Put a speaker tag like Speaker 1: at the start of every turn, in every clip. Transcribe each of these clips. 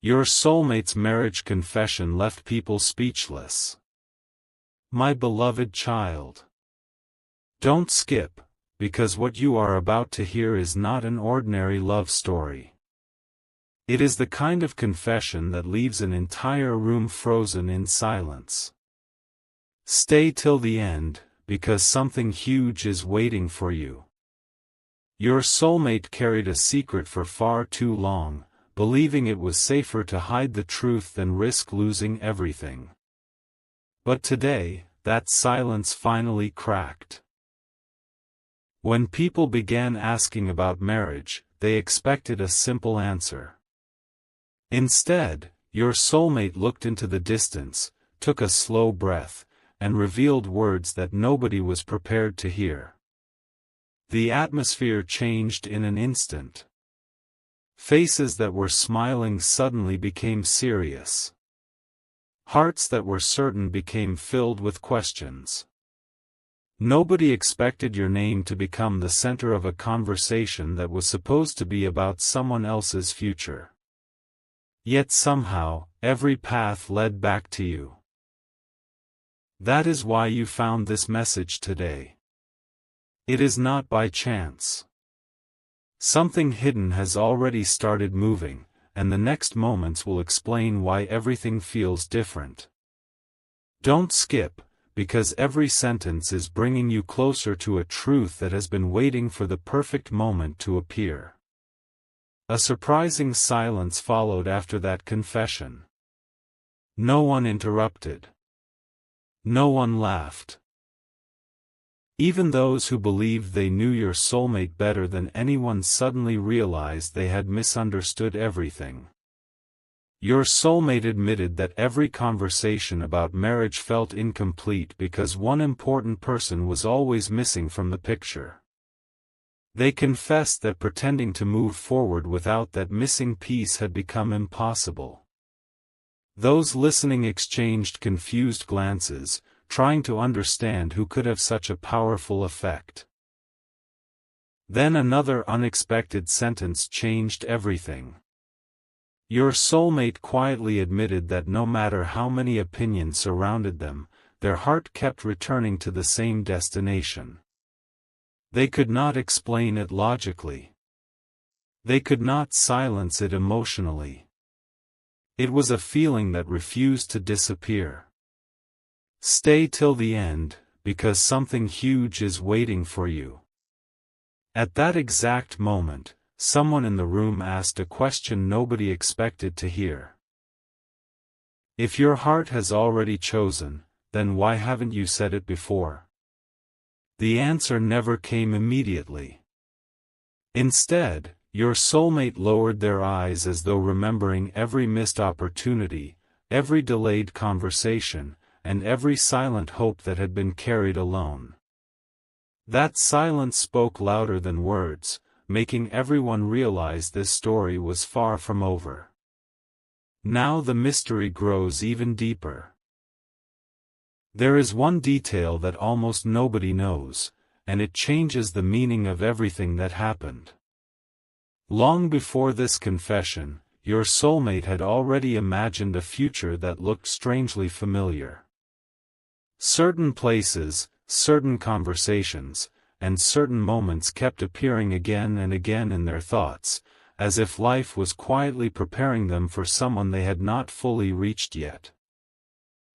Speaker 1: Your soulmate's marriage confession left people speechless. My beloved child. Don't skip, because what you are about to hear is not an ordinary love story. It is the kind of confession that leaves an entire room frozen in silence. Stay till the end, because something huge is waiting for you. Your soulmate carried a secret for far too long, believing it was safer to hide the truth than risk losing everything. But today, that silence finally cracked. When people began asking about marriage, they expected a simple answer. Instead, your soulmate looked into the distance, took a slow breath, and revealed words that nobody was prepared to hear. The atmosphere changed in an instant. Faces that were smiling suddenly became serious. Hearts that were certain became filled with questions. Nobody expected your name to become the center of a conversation that was supposed to be about someone else's future. Yet somehow, every path led back to you. That is why you found this message today. It is not by chance. Something hidden has already started moving, and the next moments will explain why everything feels different. Don't skip, because every sentence is bringing you closer to a truth that has been waiting for the perfect moment to appear. A surprising silence followed after that confession. No one interrupted. No one laughed. Even those who believed they knew your soulmate better than anyone suddenly realized they had misunderstood everything. Your soulmate admitted that every conversation about marriage felt incomplete because one important person was always missing from the picture. They confessed that pretending to move forward without that missing piece had become impossible. Those listening exchanged confused glances, trying to understand who could have such a powerful effect. Then another unexpected sentence changed everything. Your soulmate quietly admitted that no matter how many opinions surrounded them, their heart kept returning to the same destination. They could not explain it logically. They could not silence it emotionally. It was a feeling that refused to disappear. Stay till the end, because something huge is waiting for you. At that exact moment, someone in the room asked a question nobody expected to hear. If your heart has already chosen, then why haven't you said it before? The answer never came immediately. Instead, your soulmate lowered their eyes as though remembering every missed opportunity, every delayed conversation, and every silent hope that had been carried alone. That silence spoke louder than words, making everyone realize this story was far from over. Now the mystery grows even deeper. There is one detail that almost nobody knows, and it changes the meaning of everything that happened. Long before this confession, your soulmate had already imagined a future that looked strangely familiar. Certain places, certain conversations, and certain moments kept appearing again and again in their thoughts, as if life was quietly preparing them for someone they had not fully reached yet.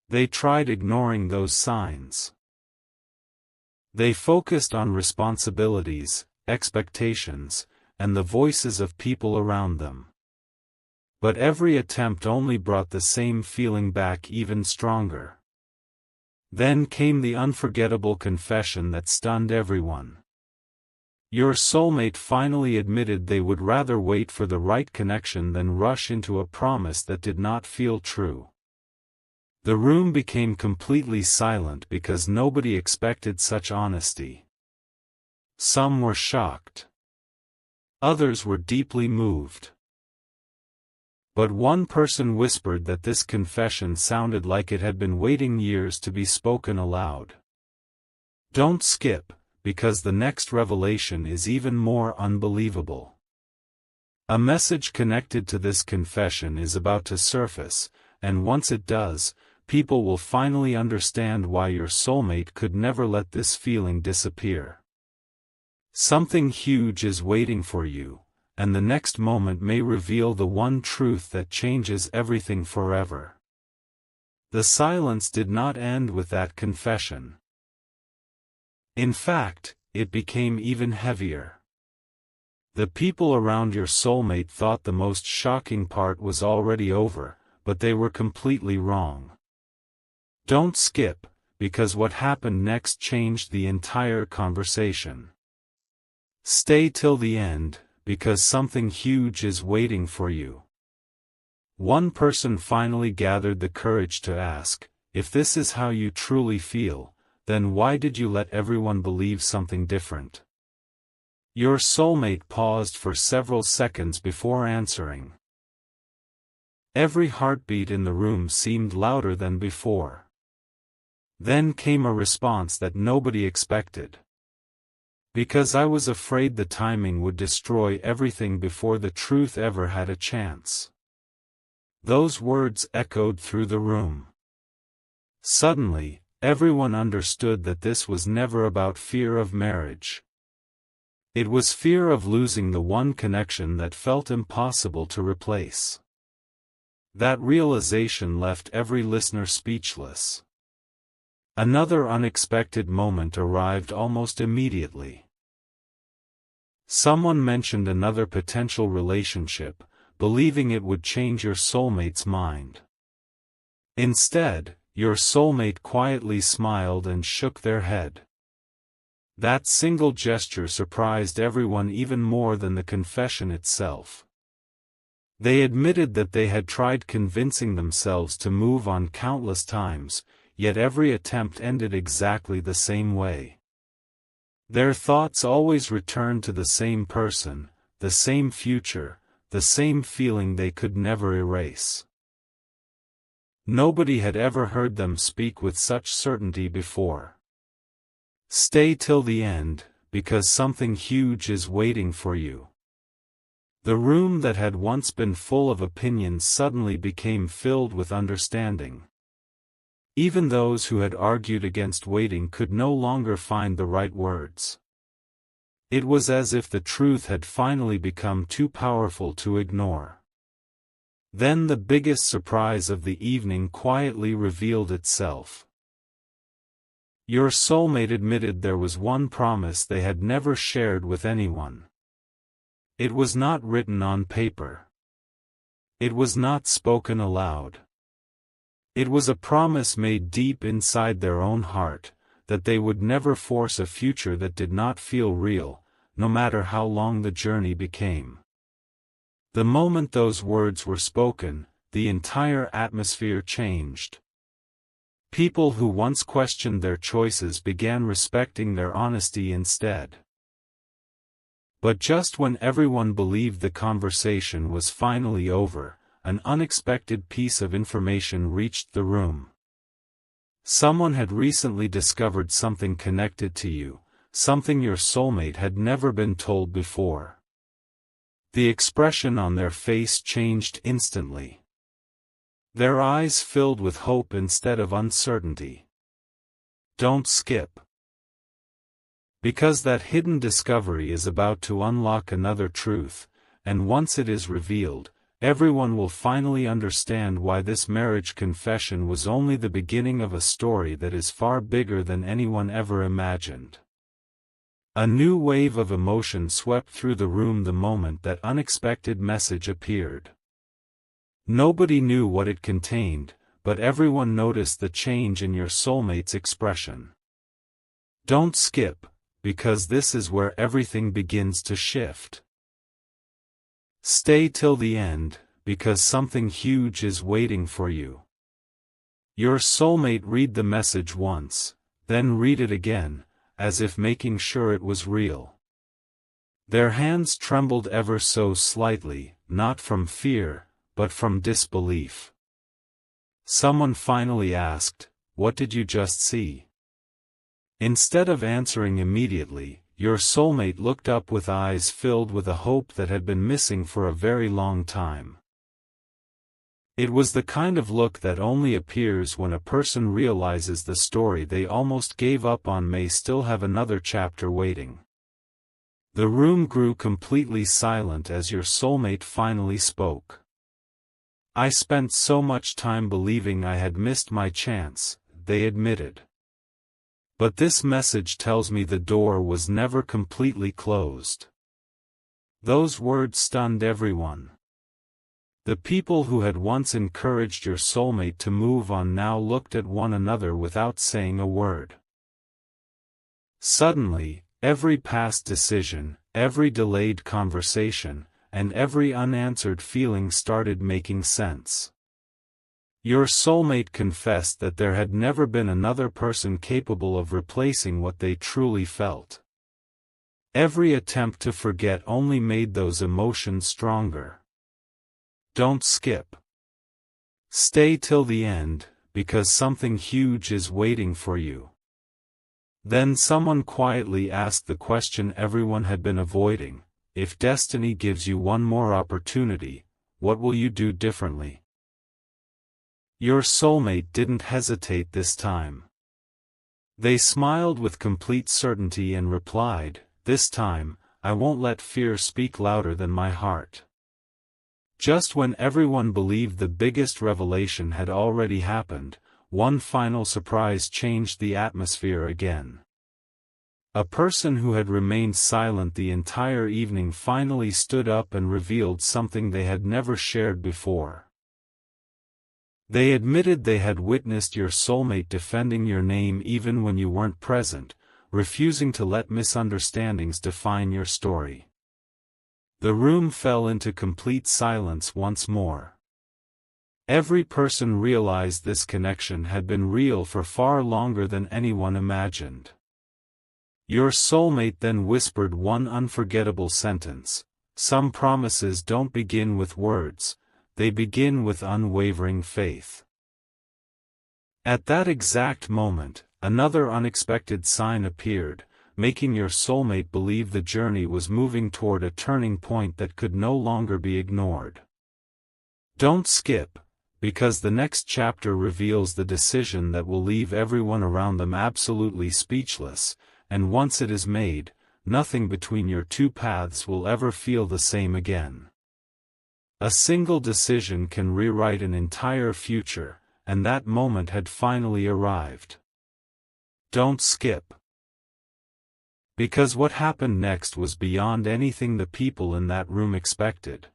Speaker 1: They tried ignoring those signs. They focused on responsibilities, expectations, and the voices of people around them. But every attempt only brought the same feeling back even stronger. Then came the unforgettable confession that stunned everyone. Your soulmate finally admitted they would rather wait for the right connection than rush into a promise that did not feel true. The room became completely silent because nobody expected such honesty. Some were shocked. Others were deeply moved. But one person whispered that this confession sounded like it had been waiting years to be spoken aloud. Don't skip, because the next revelation is even more unbelievable. A message connected to this confession is about to surface, and once it does, people will finally understand why your soulmate could never let this feeling disappear. Something huge is waiting for you, and the next moment may reveal the one truth that changes everything forever. The silence did not end with that confession. In fact, it became even heavier. The people around your soulmate thought the most shocking part was already over, but they were completely wrong. Don't skip, because what happened next changed the entire conversation. Stay till the end, because something huge is waiting for you. One person finally gathered the courage to ask, if this is how you truly feel, then why did you let everyone believe something different? Your soulmate paused for several seconds before answering. Every heartbeat in the room seemed louder than before. Then came a response that nobody expected. Because I was afraid the timing would destroy everything before the truth ever had a chance. Those words echoed through the room. Suddenly, everyone understood that this was never about fear of marriage. It was fear of losing the one connection that felt impossible to replace. That realization left every listener speechless. Another unexpected moment arrived almost immediately. Someone mentioned another potential relationship, believing it would change your soulmate's mind. Instead, your soulmate quietly smiled and shook their head. That single gesture surprised everyone even more than the confession itself. They admitted that they had tried convincing themselves to move on countless times, yet every attempt ended exactly the same way. Their thoughts always returned to the same person, the same future, the same feeling they could never erase. Nobody had ever heard them speak with such certainty before. Stay till the end, because something huge is waiting for you. The room that had once been full of opinions suddenly became filled with understanding. Even those who had argued against waiting could no longer find the right words. It was as if the truth had finally become too powerful to ignore. Then the biggest surprise of the evening quietly revealed itself. Your soulmate admitted there was one promise they had never shared with anyone. It was not written on paper. It was not spoken aloud. It was a promise made deep inside their own heart, that they would never force a future that did not feel real, no matter how long the journey became. The moment those words were spoken, the entire atmosphere changed. People who once questioned their choices began respecting their honesty instead. But just when everyone believed the conversation was finally over, an unexpected piece of information reached the room. Someone had recently discovered something connected to you, something your soulmate had never been told before. The expression on their face changed instantly. Their eyes filled with hope instead of uncertainty. Don't skip. Because that hidden discovery is about to unlock another truth, and once it is revealed, everyone will finally understand why this marriage confession was only the beginning of a story that is far bigger than anyone ever imagined. A new wave of emotion swept through the room the moment that unexpected message appeared. Nobody knew what it contained, but everyone noticed the change in your soulmate's expression. Don't skip, because this is where everything begins to shift. Stay till the end, because something huge is waiting for you. Your soulmate read the message once, then read it again, as if making sure it was real. Their hands trembled ever so slightly, not from fear, but from disbelief. Someone finally asked, "What did you just see?" Instead of answering immediately, your soulmate looked up with eyes filled with a hope that had been missing for a very long time. It was the kind of look that only appears when a person realizes the story they almost gave up on may still have another chapter waiting. The room grew completely silent as your soulmate finally spoke. "I spent so much time believing I had missed my chance," they admitted. "But this message tells me the door was never completely closed." Those words stunned everyone. The people who had once encouraged your soulmate to move on now looked at one another without saying a word. Suddenly, every past decision, every delayed conversation, and every unanswered feeling started making sense. Your soulmate confessed that there had never been another person capable of replacing what they truly felt. Every attempt to forget only made those emotions stronger. Don't skip. Stay till the end, because something huge is waiting for you. Then someone quietly asked the question everyone had been avoiding: if destiny gives you one more opportunity, what will you do differently? Your soulmate didn't hesitate this time. They smiled with complete certainty and replied, "This time, I won't let fear speak louder than my heart." Just when everyone believed the biggest revelation had already happened, one final surprise changed the atmosphere again. A person who had remained silent the entire evening finally stood up and revealed something they had never shared before. They admitted they had witnessed your soulmate defending your name even when you weren't present, refusing to let misunderstandings define your story. The room fell into complete silence once more. Every person realized this connection had been real for far longer than anyone imagined. Your soulmate then whispered one unforgettable sentence: "Some promises don't begin with words, they begin with unwavering faith." At that exact moment, another unexpected sign appeared, making your soulmate believe the journey was moving toward a turning point that could no longer be ignored. Don't skip, because the next chapter reveals the decision that will leave everyone around them absolutely speechless, and once it is made, nothing between your two paths will ever feel the same again. A single decision can rewrite an entire future, and that moment had finally arrived. Don't skip. Because what happened next was beyond anything the people in that room expected.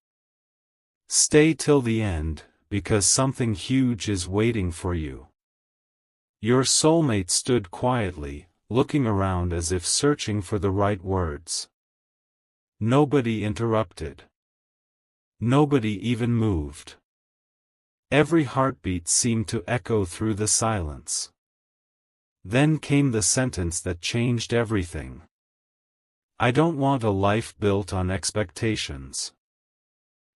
Speaker 1: Stay till the end, because something huge is waiting for you. Your soulmate stood quietly, looking around as if searching for the right words. Nobody interrupted. Nobody even moved. Every heartbeat seemed to echo through the silence. Then came the sentence that changed everything. "I don't want a life built on expectations.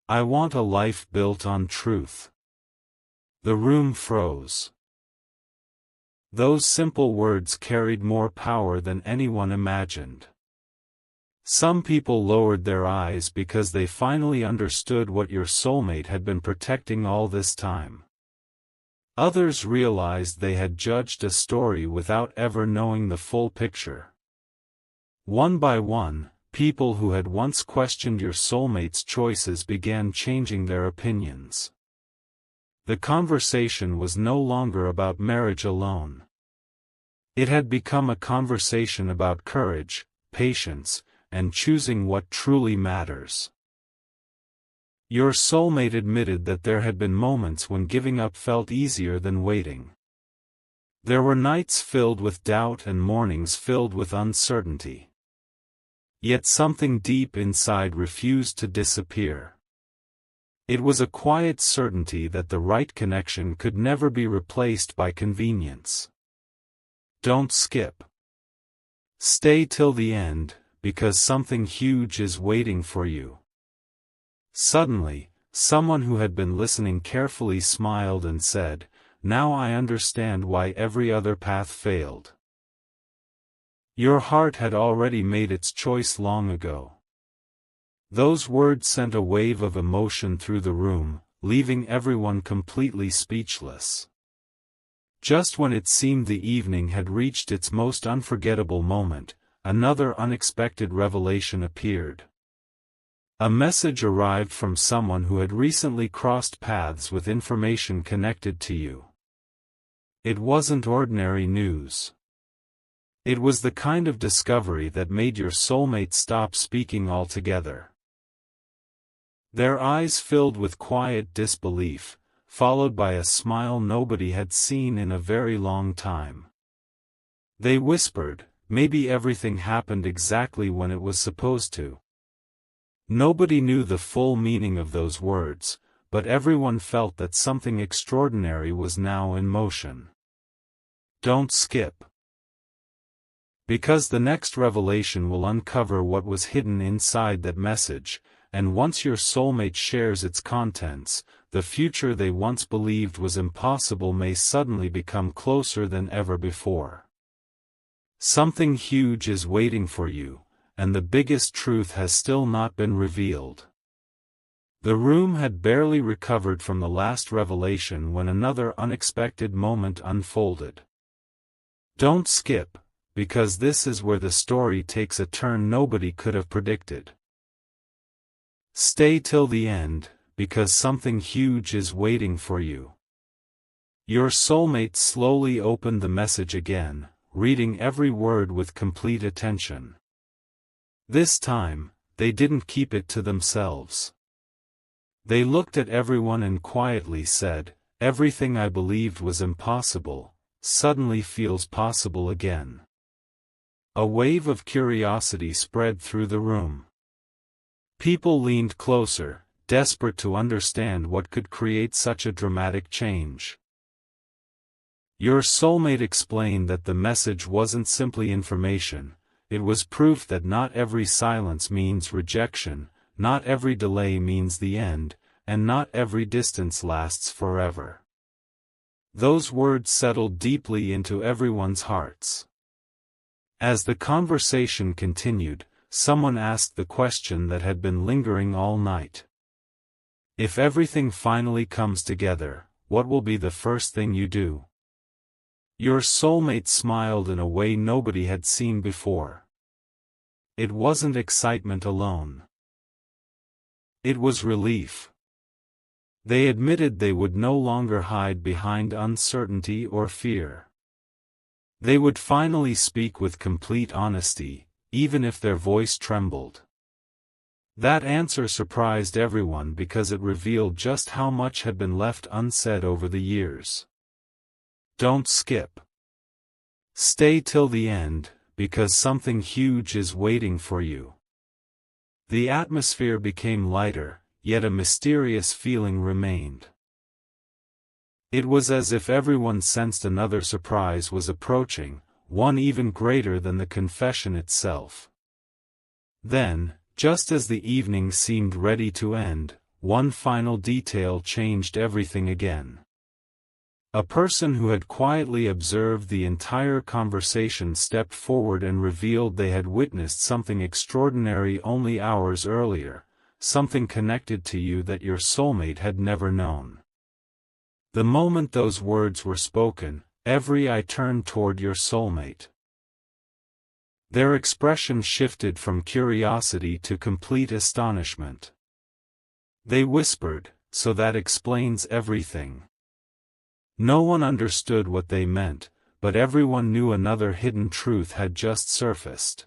Speaker 1: I want a life built on truth." The room froze. Those simple words carried more power than anyone imagined. Some people lowered their eyes because they finally understood what your soulmate had been protecting all this time. Others realized they had judged a story without ever knowing the full picture. One by one, people who had once questioned your soulmate's choices began changing their opinions. The conversation was no longer about marriage alone. It had become a conversation about courage, patience, and choosing what truly matters. Your soulmate admitted that there had been moments when giving up felt easier than waiting. There were nights filled with doubt and mornings filled with uncertainty. Yet something deep inside refused to disappear. It was a quiet certainty that the right connection could never be replaced by convenience. Don't skip. Stay till the end, because something huge is waiting for you. Suddenly, someone who had been listening carefully smiled and said, "Now I understand why every other path failed." Your heart had already made its choice long ago. Those words sent a wave of emotion through the room, leaving everyone completely speechless. Just when it seemed the evening had reached its most unforgettable moment, another unexpected revelation appeared. A message arrived from someone who had recently crossed paths with information connected to you. It wasn't ordinary news. It was the kind of discovery that made your soulmate stop speaking altogether. Their eyes filled with quiet disbelief, followed by a smile nobody had seen in a very long time. They whispered, "Maybe everything happened exactly when it was supposed to." Nobody knew the full meaning of those words, but everyone felt that something extraordinary was now in motion. Don't skip. Because the next revelation will uncover what was hidden inside that message, and once your soulmate shares its contents, the future they once believed was impossible may suddenly become closer than ever before. Something huge is waiting for you, and the biggest truth has still not been revealed. The room had barely recovered from the last revelation when another unexpected moment unfolded. Don't skip, because this is where the story takes a turn nobody could have predicted. Stay till the end, because something huge is waiting for you. Your soulmate slowly opened the message again, reading every word with complete attention. This time, they didn't keep it to themselves. They looked at everyone and quietly said, "Everything I believed was impossible, suddenly feels possible again." A wave of curiosity spread through the room. People leaned closer, desperate to understand what could create such a dramatic change. Your soulmate explained that the message wasn't simply information, it was proof that not every silence means rejection, not every delay means the end, and not every distance lasts forever. Those words settled deeply into everyone's hearts. As the conversation continued, someone asked the question that had been lingering all night. If everything finally comes together, what will be the first thing you do? Your soulmate smiled in a way nobody had seen before. It wasn't excitement alone. It was relief. They admitted they would no longer hide behind uncertainty or fear. They would finally speak with complete honesty, even if their voice trembled. That answer surprised everyone because it revealed just how much had been left unsaid over the years. Don't skip. Stay till the end, because something huge is waiting for you. The atmosphere became lighter, yet a mysterious feeling remained. It was as if everyone sensed another surprise was approaching, one even greater than the confession itself. Then, just as the evening seemed ready to end, one final detail changed everything again. A person who had quietly observed the entire conversation stepped forward and revealed they had witnessed something extraordinary only hours earlier, something connected to you that your soulmate had never known. The moment those words were spoken, every eye turned toward your soulmate. Their expression shifted from curiosity to complete astonishment. They whispered, "So that explains everything." No one understood what they meant, but everyone knew another hidden truth had just surfaced.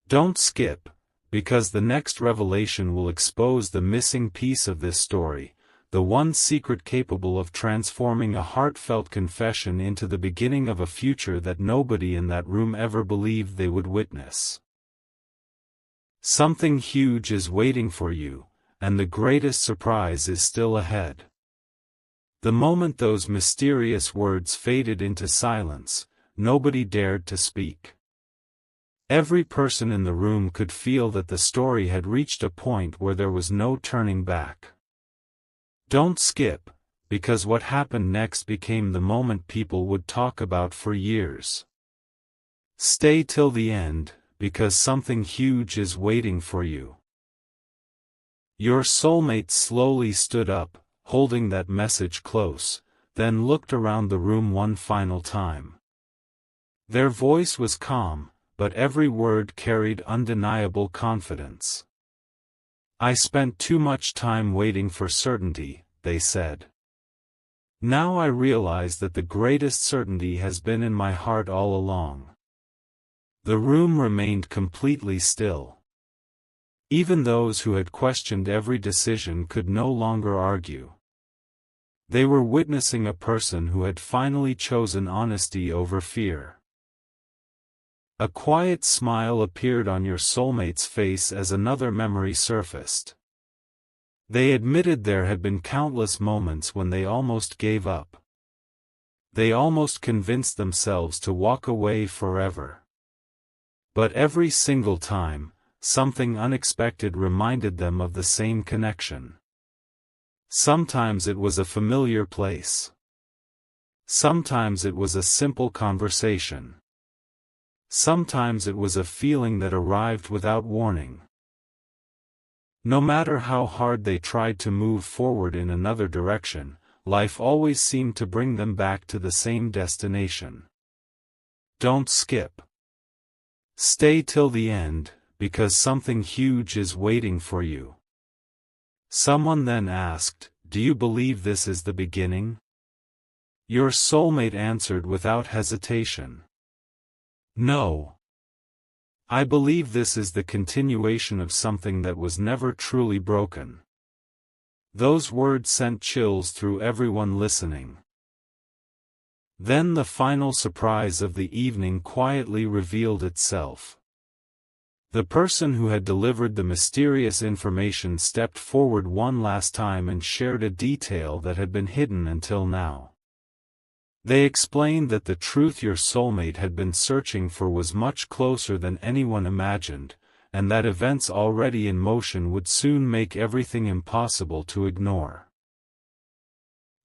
Speaker 1: Don't skip, because the next revelation will expose the missing piece of this story, the one secret capable of transforming a heartfelt confession into the beginning of a future that nobody in that room ever believed they would witness. Something huge is waiting for you, and the greatest surprise is still ahead. The moment those mysterious words faded into silence, nobody dared to speak. Every person in the room could feel that the story had reached a point where there was no turning back. Don't skip, because what happened next became the moment people would talk about for years. Stay till the end, because something huge is waiting for you. Your soulmate slowly stood up, holding that message close, then looked around the room one final time. Their voice was calm, but every word carried undeniable confidence. I spent too much time waiting for certainty, they said. Now I realize that the greatest certainty has been in my heart all along. The room remained completely still. Even those who had questioned every decision could no longer argue. They were witnessing a person who had finally chosen honesty over fear. A quiet smile appeared on your soulmate's face as another memory surfaced. They admitted there had been countless moments when they almost gave up. They almost convinced themselves to walk away forever. But every single time, something unexpected reminded them of the same connection. Sometimes it was a familiar place. Sometimes it was a simple conversation. Sometimes it was a feeling that arrived without warning. No matter how hard they tried to move forward in another direction, life always seemed to bring them back to the same destination. Don't skip. Stay till the end, because something huge is waiting for you. Someone then asked, "Do you believe this is the beginning?" Your soulmate answered without hesitation. No. I believe this is the continuation of something that was never truly broken. Those words sent chills through everyone listening. Then the final surprise of the evening quietly revealed itself. The person who had delivered the mysterious information stepped forward one last time and shared a detail that had been hidden until now. They explained that the truth your soulmate had been searching for was much closer than anyone imagined, and that events already in motion would soon make everything impossible to ignore.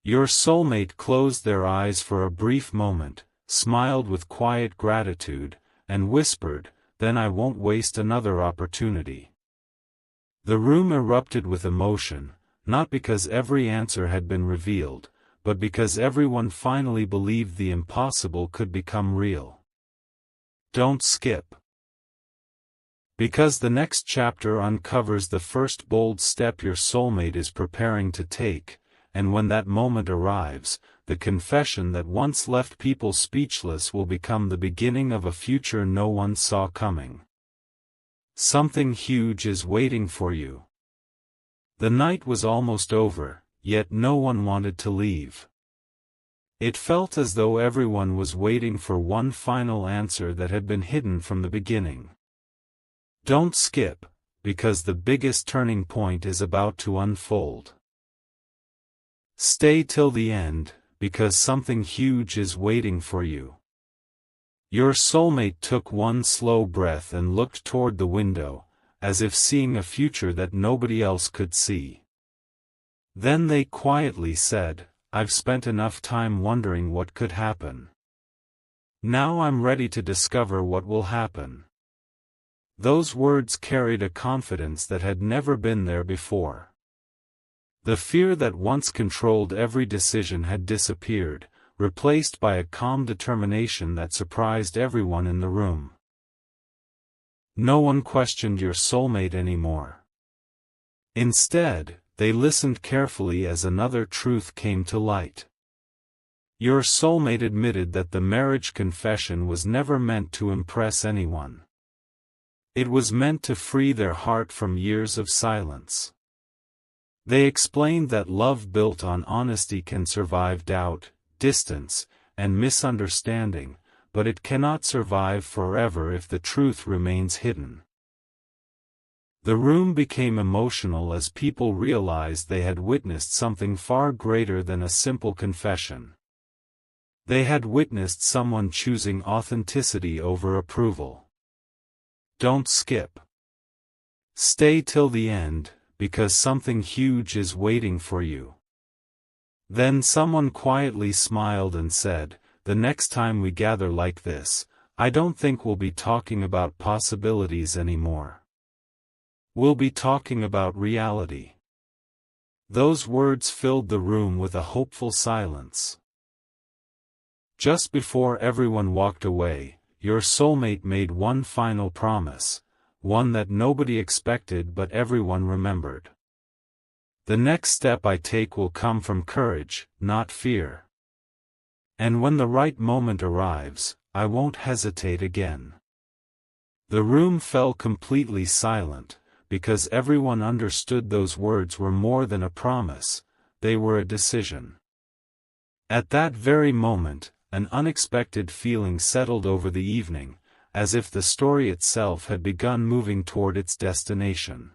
Speaker 1: Your soulmate closed their eyes for a brief moment, smiled with quiet gratitude, and whispered, "Then I won't waste another opportunity." The room erupted with emotion, not because every answer had been revealed, but because everyone finally believed the impossible could become real. Don't skip. Because the next chapter uncovers the first bold step your soulmate is preparing to take, and when that moment arrives, the confession that once left people speechless will become the beginning of a future no one saw coming. Something huge is waiting for you. The night was almost over, yet no one wanted to leave. It felt as though everyone was waiting for one final answer that had been hidden from the beginning. Don't skip, because the biggest turning point is about to unfold. Stay till the end, because something huge is waiting for you. Your soulmate took one slow breath and looked toward the window, as if seeing a future that nobody else could see. Then they quietly said, "I've spent enough time wondering what could happen. Now I'm ready to discover what will happen." Those words carried a confidence that had never been there before. The fear that once controlled every decision had disappeared, replaced by a calm determination that surprised everyone in the room. No one questioned your soulmate anymore. Instead, they listened carefully as another truth came to light. Your soulmate admitted that the marriage confession was never meant to impress anyone. It was meant to free their heart from years of silence. They explained that love built on honesty can survive doubt, distance, and misunderstanding, but it cannot survive forever if the truth remains hidden. The room became emotional as people realized they had witnessed something far greater than a simple confession. They had witnessed someone choosing authenticity over approval. Don't skip. Stay till the end, because something huge is waiting for you. Then someone quietly smiled and said, "The next time we gather like this, I don't think we'll be talking about possibilities anymore. We'll be talking about reality. Those words filled the room with a hopeful silence. Just before everyone walked away, your soulmate made one final promise, one that nobody expected but everyone remembered. The next step I take will come from courage, not fear. And when the right moment arrives, I won't hesitate again. The room fell completely silent, because everyone understood those words were more than a promise, they were a decision. At that very moment, an unexpected feeling settled over the evening, as if the story itself had begun moving toward its destination.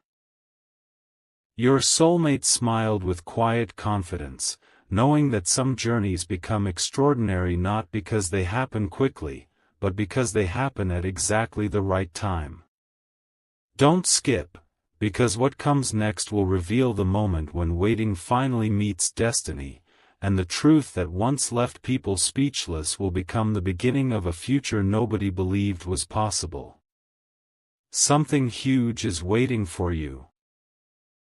Speaker 1: Your soulmate smiled with quiet confidence, knowing that some journeys become extraordinary not because they happen quickly, but because they happen at exactly the right time. Don't skip, because what comes next will reveal the moment when waiting finally meets destiny, and the truth that once left people speechless will become the beginning of a future nobody believed was possible. Something huge is waiting for you.